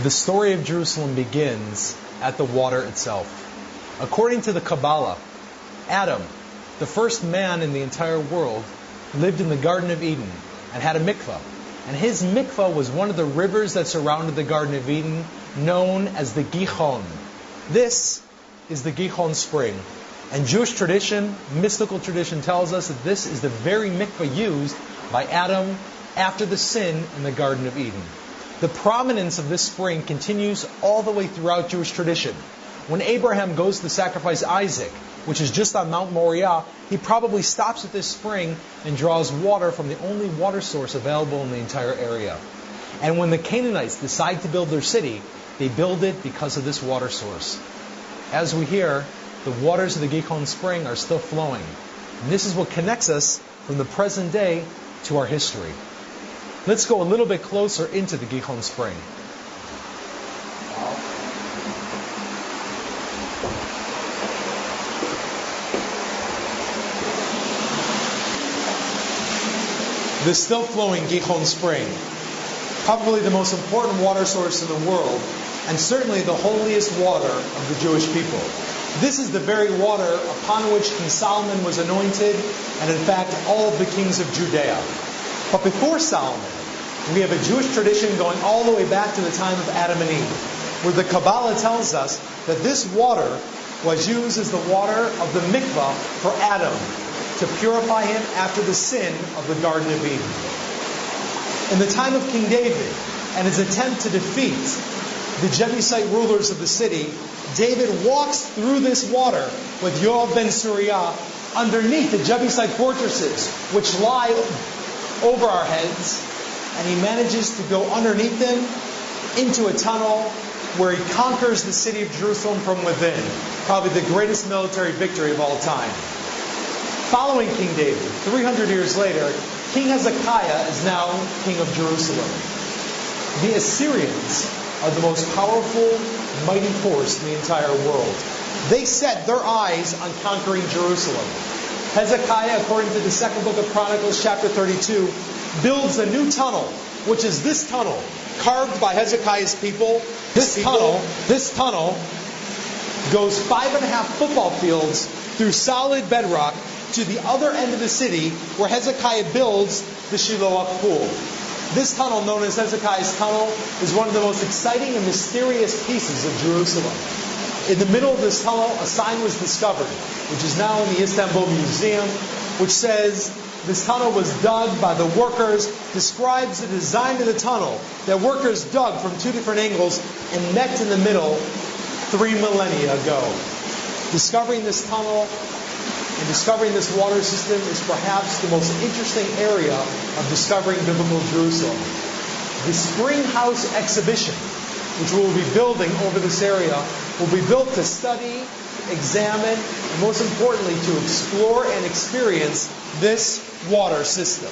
The story of Jerusalem begins at the water itself. According to the Kabbalah, Adam, the first man in the entire world, lived in the Garden of Eden and had a mikvah. And his mikvah was one of the rivers that surrounded the Garden of Eden, known as the Gihon. This is the Gihon Spring. And Jewish tradition, mystical tradition, tells us that this is the very mikvah used by Adam after the sin in the Garden of Eden. The prominence of this spring continues all the way throughout Jewish tradition. When Abraham goes to sacrifice Isaac, which is just on Mount Moriah, he probably stops at this spring and draws water from the only water source available in the entire area. And when the Canaanites decide to build their city, they build it because of this water source. As we hear, the waters of the Gihon Spring are still flowing. And this is what connects us from the present day to our history. Let's go a little bit closer into the Gihon Spring. The still flowing Gihon Spring, probably the most important water source in the world, and certainly the holiest water of the Jewish people. This is the very water upon which King Solomon was anointed, and in fact all of the kings of Judea. But before Solomon, we have a Jewish tradition going all the way back to the time of Adam and Eve, where the Kabbalah tells us that this water was used as the water of the mikvah for Adam, to purify him after the sin of the Garden of Eden. In the time of King David and his attempt to defeat the Jebusite rulers of the city, David walks through this water with Yoav ben Suriyah underneath the Jebusite fortresses, which lie over our heads, and he manages to go underneath them into a tunnel where he conquers the city of Jerusalem from within. Probably the greatest military victory of all time. Following King David, 300 years later, King Hezekiah is now king of Jerusalem. The Assyrians are the most powerful, mighty force in the entire world. They set their eyes on conquering Jerusalem. Hezekiah, according to the second book of Chronicles, chapter 32, builds a new tunnel, which is this tunnel, carved by Hezekiah's people. This tunnel goes 5.5 football fields through solid bedrock to the other end of the city, where Hezekiah builds the Shiloah pool. This tunnel, known as Hezekiah's tunnel, is one of the most exciting and mysterious pieces of Jerusalem. In the middle of this tunnel, a sign was discovered, which is now in the Istanbul Museum, which says this tunnel was dug by the workers, describes the design of the tunnel, that workers dug from 2 different angles and met in the middle 3 millennia ago. Discovering this tunnel and discovering this water system is perhaps the most interesting area of discovering biblical Jerusalem. The Spring House exhibition, which we will be building over this area, will be built to study, examine, and most importantly to explore and experience this water system.